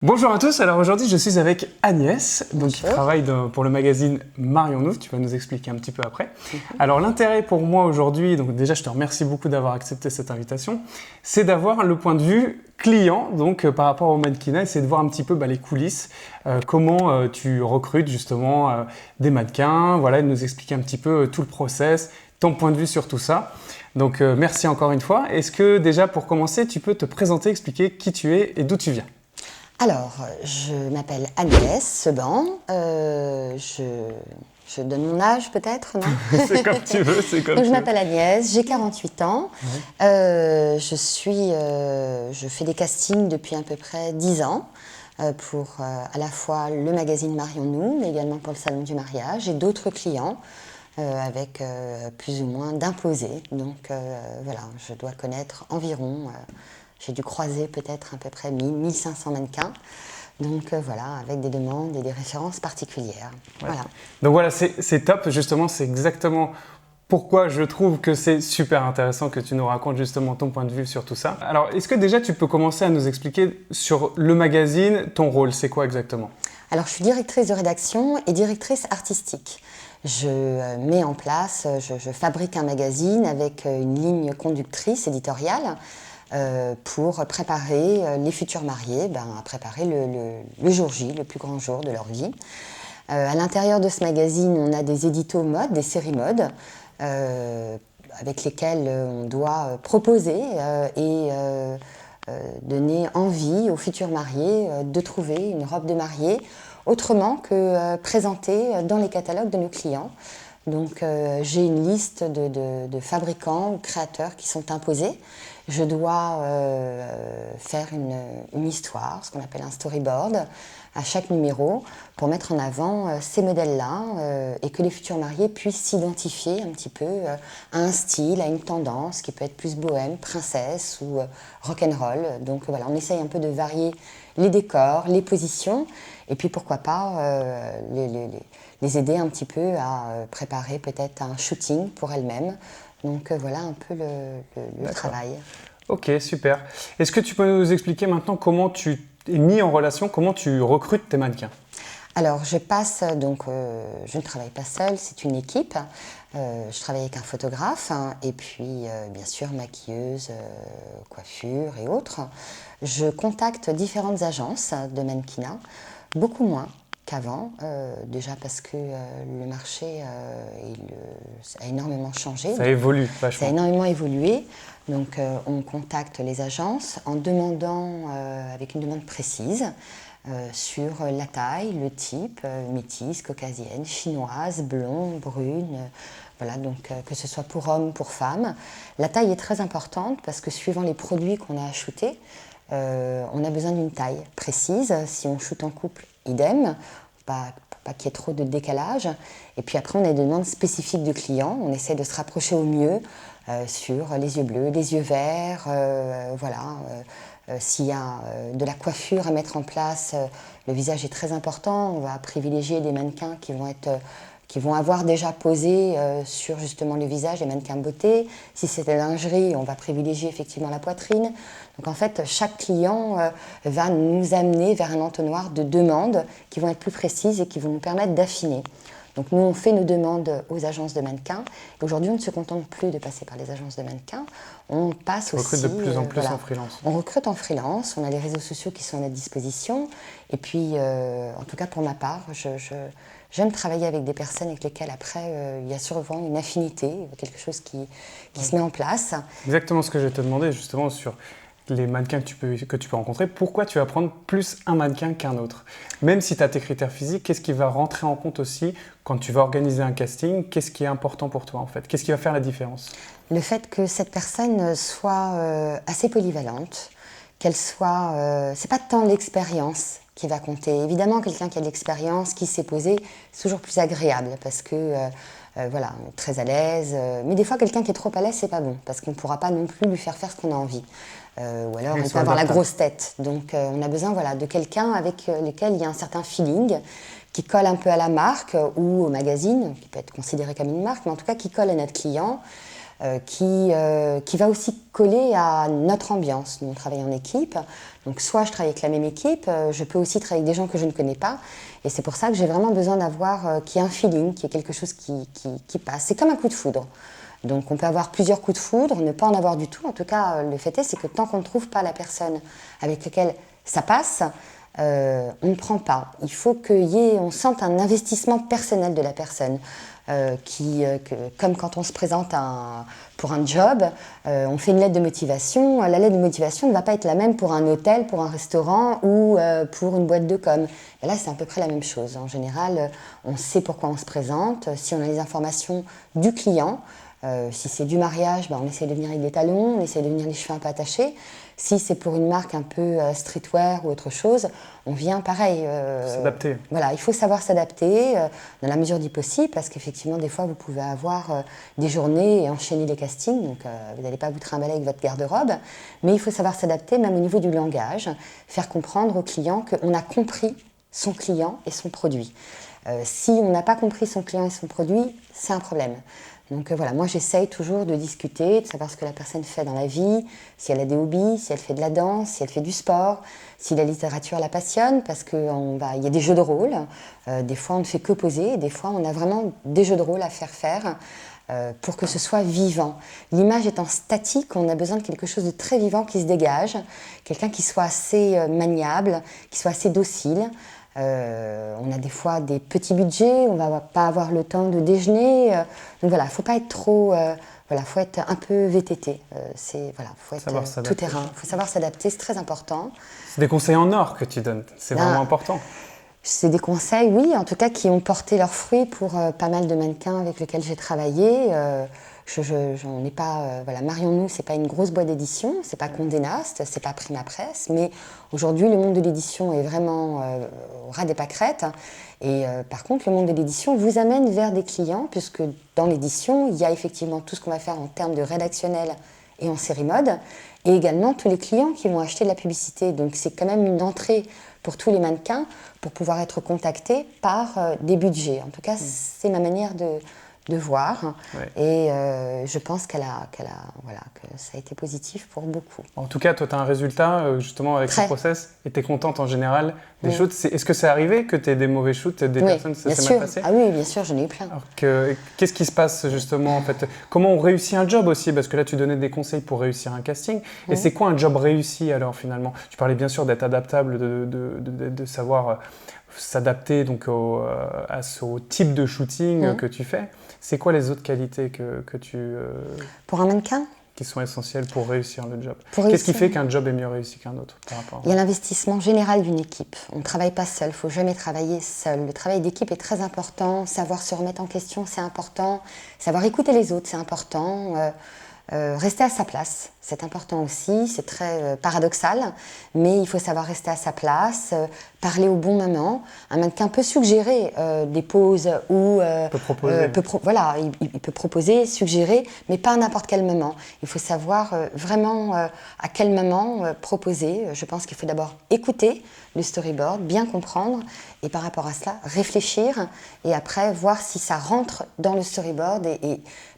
Bonjour à tous, alors aujourd'hui je suis avec Agnès, donc qui travaille pour le magazine Marions-nous, tu vas nous expliquer un petit peu après. Alors l'intérêt pour moi aujourd'hui, donc déjà je te remercie beaucoup d'avoir accepté cette invitation, c'est d'avoir le point de vue client, donc par rapport au mannequinat, c'est de voir un petit peu les coulisses, comment tu recrutes justement des mannequins, voilà, de nous expliquer un petit peu tout le process, ton point de vue sur tout ça. Donc merci encore une fois. Est-ce que déjà pour commencer, tu peux te présenter, expliquer qui tu es et d'où tu viens ? Alors, je m'appelle Agnès Seban, je donne mon âge peut-être, non? C'est comme tu veux, c'est comme Donc, tu je veux. m'appelle Agnès, j'ai 48 ans, je fais des castings depuis à peu près 10 ans pour à la fois le magazine Marions-nous, mais également pour le salon du mariage et d'autres clients avec plus ou moins d'imposés. Donc voilà, je dois connaître environ... J'ai dû croiser peut-être à peu près 1500 mannequins. Donc voilà, avec des demandes et des références particulières. Ouais. Voilà. Donc voilà, c'est top, justement, c'est exactement pourquoi je trouve que c'est super intéressant que tu nous racontes justement ton point de vue sur tout ça. Alors, est-ce que déjà tu peux commencer à nous expliquer sur le magazine, ton rôle, c'est quoi exactement ? Alors, je suis directrice de rédaction et directrice artistique. Je mets en place, je fabrique un magazine avec une ligne conductrice éditoriale pour préparer les futurs mariés à préparer le jour J, le plus grand jour de leur vie. À l'intérieur de ce magazine, on a des éditos mode, des séries mode, avec lesquelles on doit proposer et donner envie aux futurs mariés de trouver une robe de mariée autrement que présentée dans les catalogues de nos clients. Donc j'ai une liste de fabricants ou créateurs qui sont imposés. Je dois faire une histoire, ce qu'on appelle un storyboard, à chaque numéro pour mettre en avant ces modèles-là et que les futurs mariés puissent s'identifier un petit peu à un style, à une tendance qui peut être plus bohème, princesse ou rock'n'roll. Donc voilà, on essaye un peu de varier les décors, les positions et puis pourquoi pas les aider un petit peu à préparer peut-être un shooting pour elles-mêmes. Donc voilà un peu le travail. Ok, super. Est-ce que tu peux nous expliquer maintenant comment tu es mis en relation, comment tu recrutes tes mannequins ? Alors je passe, donc je ne travaille pas seule, c'est une équipe. Je travaille avec un photographe et puis bien sûr maquilleuse, coiffure et autres. Je contacte différentes agences de mannequinat, beaucoup moins qu'avant, déjà parce que le marché a énormément changé. Ça évolue vachement. Ça a énormément évolué. Donc on contacte les agences en demandant, avec une demande précise, sur la taille, le type, métisse, caucasienne, chinoise, blonde, brune, voilà, donc que ce soit pour hommes, pour femmes. La taille est très importante parce que suivant les produits qu'on a à shooter, on a besoin d'une taille précise. Si on shoot en couple, idem, pour pas qu'il y ait trop de décalage. Et puis après, on a des demandes spécifiques du client. On essaie de se rapprocher au mieux sur les yeux bleus, les yeux verts, voilà. S'il y a de la coiffure à mettre en place, le visage est très important. On va privilégier des mannequins qui vont avoir déjà posé sur justement le visage, les mannequins beauté. Si c'est de la lingerie, on va privilégier effectivement la poitrine. Donc en fait, chaque client va nous amener vers un entonnoir de demandes qui vont être plus précises et qui vont nous permettre d'affiner. Donc nous, on fait nos demandes aux agences de mannequins. Et aujourd'hui, on ne se contente plus de passer par les agences de mannequins. On passe aussi... On recrute de plus en plus en freelance. On recrute en freelance. On a les réseaux sociaux qui sont à notre disposition. Et puis, en tout cas pour ma part, j'aime travailler avec des personnes avec lesquelles après, il y a souvent une affinité, quelque chose qui se met en place. Exactement ce que je vais te demander justement sur les mannequins que tu peux rencontrer. Pourquoi tu vas prendre plus un mannequin qu'un autre ? Même si tu as tes critères physiques, qu'est-ce qui va rentrer en compte aussi quand tu vas organiser un casting ? Qu'est-ce qui est important pour toi en fait ? Qu'est-ce qui va faire la différence ? Le fait que cette personne soit assez polyvalente, qu'elle soit... c'est pas tant l'expérience qui va compter. Évidemment, quelqu'un qui a de l'expérience, qui s'est posé, c'est toujours plus agréable parce que... voilà, très à l'aise. Mais des fois, quelqu'un qui est trop à l'aise, c'est pas bon, parce qu'on ne pourra pas non plus lui faire faire ce qu'on a envie. Ou alors, il peut avoir la grosse tête. Donc, on a besoin de quelqu'un avec lequel il y a un certain feeling, qui colle un peu à la marque ou au magazine, qui peut être considéré comme une marque, mais en tout cas qui colle à notre client, qui va aussi coller à notre ambiance. Nous, on travaille en équipe, donc soit je travaille avec la même équipe, je peux aussi travailler avec des gens que je ne connais pas, et c'est pour ça que j'ai vraiment besoin d'avoir qu'il y ait un feeling, qu'il y ait quelque chose qui passe. C'est comme un coup de foudre. Donc on peut avoir plusieurs coups de foudre, ne pas en avoir du tout. En tout cas, le fait est, c'est que tant qu'on ne trouve pas la personne avec laquelle ça passe, on ne prend pas. Il faut on sente un investissement personnel de la personne. Comme quand on se présente pour un job, on fait une lettre de motivation. La lettre de motivation ne va pas être la même pour un hôtel, pour un restaurant ou pour une boîte de com. Et là, c'est à peu près la même chose. En général, on sait pourquoi on se présente. Si on a les informations du client, si c'est du mariage, on essaie de venir avec des talons, on essaie de venir les cheveux un peu attachés. Si c'est pour une marque un peu streetwear ou autre chose, on vient pareil. S'adapter. Voilà, il faut savoir s'adapter dans la mesure du possible, parce qu'effectivement, des fois, vous pouvez avoir des journées et enchaîner les castings, donc vous n'allez pas vous trimballer avec votre garde-robe, mais il faut savoir s'adapter même au niveau du langage, faire comprendre au client qu'on a compris son client et son produit. Si on n'a pas compris son client et son produit, c'est un problème. Donc voilà, moi j'essaye toujours de discuter, de savoir ce que la personne fait dans la vie, si elle a des hobbies, si elle fait de la danse, si elle fait du sport, si la littérature la passionne, parce qu'il y a des jeux de rôle, des fois on ne fait que poser, et des fois on a vraiment des jeux de rôle à faire pour que ce soit vivant. L'image étant statique, on a besoin de quelque chose de très vivant qui se dégage, quelqu'un qui soit assez maniable, qui soit assez docile. On a des fois des petits budgets, on ne va pas avoir le temps de déjeuner. Donc voilà, il ne faut pas être trop... faut être un peu VTT. Faut être tout terrain. Il faut savoir s'adapter, c'est très important. C'est des conseils en or que tu donnes, c'est vraiment important. C'est des conseils, oui, en tout cas, qui ont porté leurs fruits pour pas mal de mannequins avec lesquels j'ai travaillé. J'en ai pas, Marions-nous, c'est pas une grosse boîte d'édition, c'est pas Condé Nast, c'est pas Prima Presse, mais aujourd'hui le monde de l'édition est vraiment au ras des pâquerettes. Et par contre, le monde de l'édition vous amène vers des clients, puisque dans l'édition, il y a effectivement tout ce qu'on va faire en termes de rédactionnel et en série mode, et également tous les clients qui vont acheter de la publicité. Donc c'est quand même une entrée pour tous les mannequins pour pouvoir être contactés par des budgets. En tout cas, c'est ma manière de voir. Ouais. Et je pense que ça a été positif pour beaucoup. En tout cas, toi, tu as un résultat justement avec ce process et tu es contente en général des shoots. Est-ce que c'est arrivé que tu aies des mauvais shoots, des personnes, ça s'est mal passé? Ah oui, bien sûr, j'en ai eu plein. Qu'est-ce qui se passe justement en fait? Comment on réussit un job aussi? Parce que là, tu donnais des conseils pour réussir un casting. Et c'est quoi un job réussi alors finalement? Tu parlais bien sûr d'être adaptable, de savoir s'adapter donc au type de shooting que tu fais. C'est quoi les autres qualités que tu... Pour un mannequin? Qui sont essentielles pour réussir le job. Qu'est-ce qui fait qu'un job est mieux réussi qu'un autre par rapport à... Il y a l'investissement général d'une équipe. On ne travaille pas seul, il ne faut jamais travailler seul. Le travail d'équipe est très important, savoir se remettre en question, c'est important, savoir écouter les autres, c'est important, rester à sa place, c'est important aussi, c'est très paradoxal, mais il faut savoir rester à sa place, parler au bon moment. Un mannequin peut suggérer des pauses ou il peut proposer, suggérer, mais pas à n'importe quel moment. Il faut savoir vraiment à quel moment proposer. Je pense qu'il faut d'abord écouter le storyboard, bien comprendre, et par rapport à cela, réfléchir, et après voir si ça rentre dans le storyboard.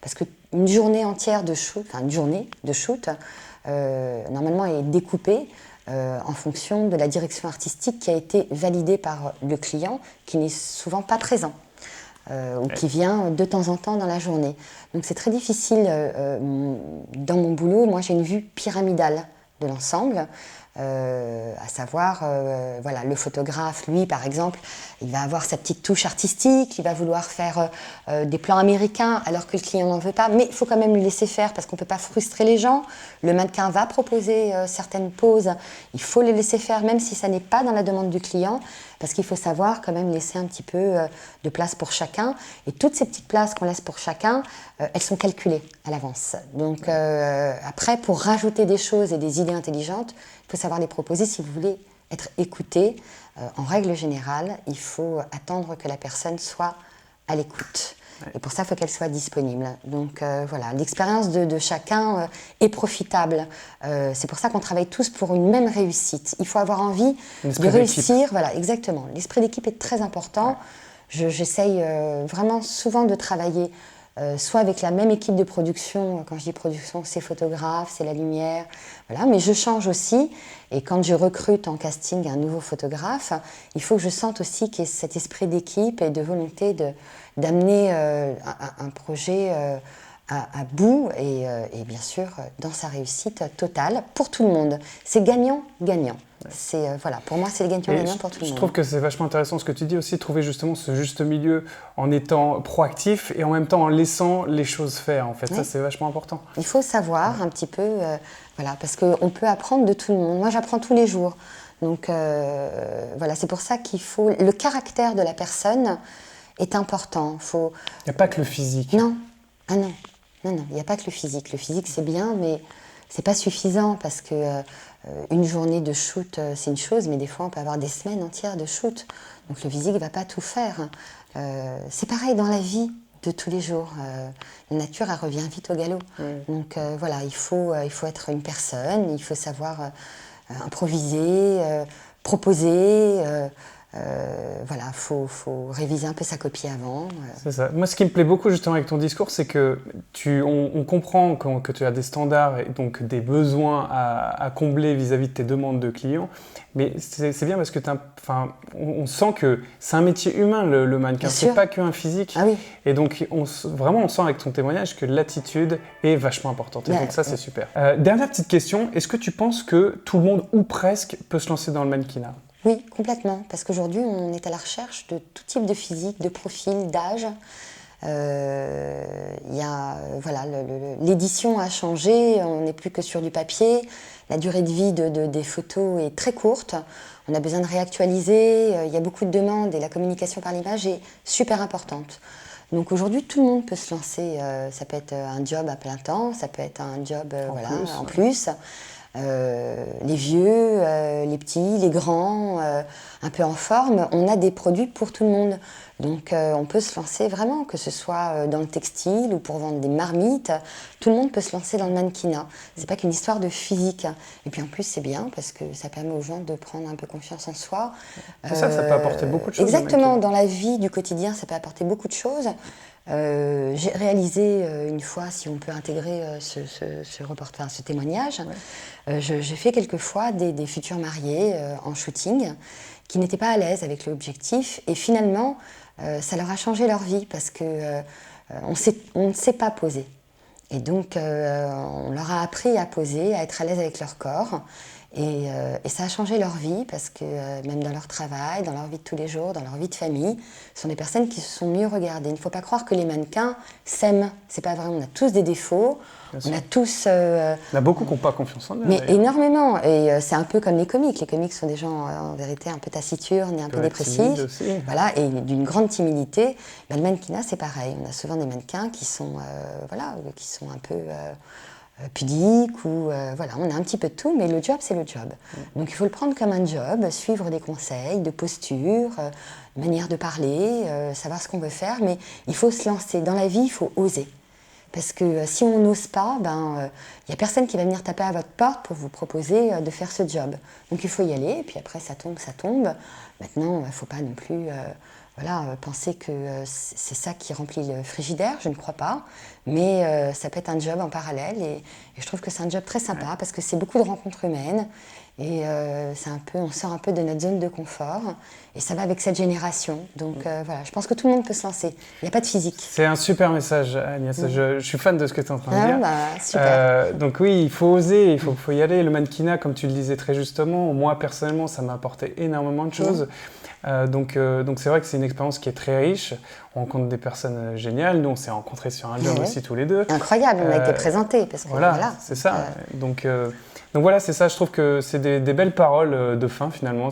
Parce qu'une journée entière de shoot, normalement est découpée en fonction de la direction artistique qui a été validée par le client, qui n'est souvent pas présent. Ou qui vient de temps en temps dans la journée. Donc c'est très difficile dans mon boulot. Moi j'ai une vue pyramidale de l'ensemble, à savoir le photographe, lui par exemple, il va avoir sa petite touche artistique, il va vouloir faire des plans américains alors que le client n'en veut pas, mais il faut quand même lui laisser faire parce qu'on ne peut pas frustrer les gens. Le mannequin va proposer certaines poses, il faut les laisser faire même si ça n'est pas dans la demande du client, parce qu'il faut savoir quand même laisser un petit peu de place pour chacun, et toutes ces petites places qu'on laisse pour chacun, elles sont calculées à l'avance. Donc après, pour rajouter des choses et des idées intelligentes, il faut savoir les proposer si vous voulez être écouté. En règle générale, il faut attendre que la personne soit à l'écoute. Et pour ça, il faut qu'elle soit disponible. Donc l'expérience de chacun est profitable. C'est pour ça qu'on travaille tous pour une même réussite. Il faut avoir envie de réussir. Voilà, exactement. L'esprit d'équipe est très important. J'essaye vraiment souvent de travailler soit avec la même équipe de production. Quand je dis production, c'est photographe, c'est la lumière, voilà. Mais je change aussi. Et quand je recrute en casting un nouveau photographe, il faut que je sente aussi qu'il y ait cet esprit d'équipe et de volonté d'amener un projet à bout et bien sûr dans sa réussite totale pour tout le monde. C'est gagnant-gagnant. C'est voilà, pour moi, c'est gagnant-gagnant pour tout le monde. Je trouve que c'est vachement intéressant ce que tu dis aussi, trouver justement ce juste milieu en étant proactif et en même temps en laissant les choses faire. En fait, ça c'est vachement important. Il faut savoir un petit peu, voilà, parce qu'on peut apprendre de tout le monde. Moi, j'apprends tous les jours. Donc voilà, c'est pour ça qu'il faut le caractère de la personne est important. Il n'y a pas que le physique. Non, ah non. Non, il n'y a pas que le physique. Le physique, c'est bien, mais c'est pas suffisant parce que une journée de shoot, c'est une chose, mais des fois, on peut avoir des semaines entières de shoot. Donc, le physique ne va pas tout faire. C'est pareil dans la vie de tous les jours. La nature, elle revient vite au galop. Donc, voilà, il faut être une personne, il faut savoir improviser, proposer. Voilà, faut réviser un peu sa copie avant. C'est ça. Moi, ce qui me plaît beaucoup justement avec ton discours, c'est que on comprend que tu as des standards et donc des besoins à combler vis-à-vis de tes demandes de clients. Mais c'est bien parce que on sent que c'est un métier humain, le mannequin. C'est pas qu'un physique. Ah oui. Et donc, on sent avec ton témoignage que l'attitude est vachement importante. Et donc ça, c'est super. Dernière petite question. Est-ce que tu penses que tout le monde, ou presque, peut se lancer dans le mannequinat ? Oui, complètement. Parce qu'aujourd'hui, on est à la recherche de tout type de physique, de profil, d'âge. Voilà, l'édition a changé. On n'est plus que sur du papier. La durée de vie des photos est très courte. On a besoin de réactualiser. Il y a beaucoup de demandes et la communication par l'image est super importante. Donc aujourd'hui, tout le monde peut se lancer. Ça peut être un job à plein temps, ça peut être un job en plus. Les vieux, les petits, les grands, un peu en forme, on a des produits pour tout le monde. Donc on peut se lancer vraiment, que ce soit dans le textile ou pour vendre des marmites, tout le monde peut se lancer dans le mannequinat. C'est pas qu'une histoire de physique. Et puis en plus c'est bien parce que ça permet aux gens de prendre un peu confiance en soi. Ça peut apporter beaucoup de choses. Exactement, dans la vie du quotidien, ça peut apporter beaucoup de choses. J'ai réalisé une fois, si on peut intégrer ce témoignage, j'ai fait quelquefois des futurs mariés en shooting qui n'étaient pas à l'aise avec l'objectif et finalement ça leur a changé leur vie parce que on ne sait pas poser et donc on leur a appris à poser, à être à l'aise avec leur corps. Et ça a changé leur vie parce que même dans leur travail, dans leur vie de tous les jours, dans leur vie de famille, ce sont des personnes qui se sont mieux regardées. Il ne faut pas croire que les mannequins s'aiment. C'est pas vrai, on a tous des défauts. On a tous... Il y en a beaucoup qui n'ont pas confiance en eux. Mais énormément. Et c'est un peu comme les comiques. Les comiques sont des gens en vérité un peu taciturnes et un peu dépressifs. Voilà, et d'une grande timidité. Ben, le mannequinat, c'est pareil. On a souvent des mannequins qui sont, qui sont un peu... pudique ou voilà, on a un petit peu de tout, mais le job c'est le job. Donc il faut le prendre comme un job, suivre des conseils de posture, manière de parler, savoir ce qu'on veut faire, mais il faut se lancer. Dans la vie, il faut oser. Parce que si on n'ose pas, il n'y a personne qui va venir taper à votre porte pour vous proposer de faire ce job. Donc il faut y aller, et puis après ça tombe, ça tombe. Maintenant, il ne faut pas non plus penser que c'est ça qui remplit le frigidaire, je ne crois pas. Mais ça peut être un job en parallèle, et je trouve que c'est un job très sympa, parce que c'est beaucoup de rencontres humaines, et on sort un peu de notre zone de confort, et ça va avec cette génération. Donc voilà, je pense que tout le monde peut se lancer. Il n'y a pas de physique. C'est un super message, Agnès. Je suis fan de ce que tu es en train de dire. Super. Donc oui, il faut oser, il faut y aller. Le mannequinat, comme tu le disais très justement, moi personnellement, ça m'a apporté énormément de choses. Donc c'est vrai que c'est une expérience qui est très riche. On rencontre des personnes géniales. Nous, on s'est rencontrés sur un job aussi tous les deux. Incroyable, on a été présentés. Parce que, voilà, c'est ça. Donc voilà, c'est ça, je trouve que c'est des belles paroles de fin finalement,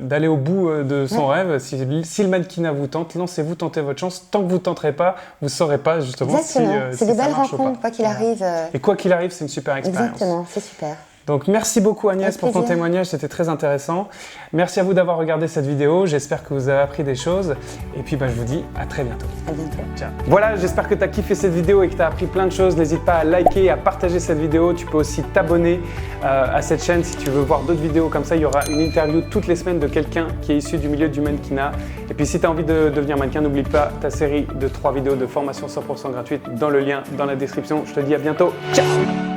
d'aller au bout de son rêve. Si le mannequinat vous tente, lancez-vous, tentez votre chance. Tant que vous ne tenterez pas, vous ne saurez pas justement si c'est des belles rencontres, quoi qu'il arrive. Et quoi qu'il arrive, c'est une super expérience. Exactement, c'est super. Donc merci beaucoup Agnès Avec pour ton plaisir. témoignage, c'était très intéressant. Merci à vous d'avoir regardé cette vidéo, j'espère que vous avez appris des choses. Et puis je vous dis à très bientôt. À bientôt. Ciao. Voilà, j'espère que tu as kiffé cette vidéo et que tu as appris plein de choses. N'hésite pas à liker et à partager cette vidéo. Tu peux aussi t'abonner à cette chaîne si tu veux voir d'autres vidéos comme ça. Il y aura une interview toutes les semaines de quelqu'un qui est issu du milieu du mannequinat. Et puis si tu as envie de devenir mannequin, n'oublie pas ta série de 3 vidéos de formation 100% gratuite dans le lien dans la description. Je te dis à bientôt. Ciao!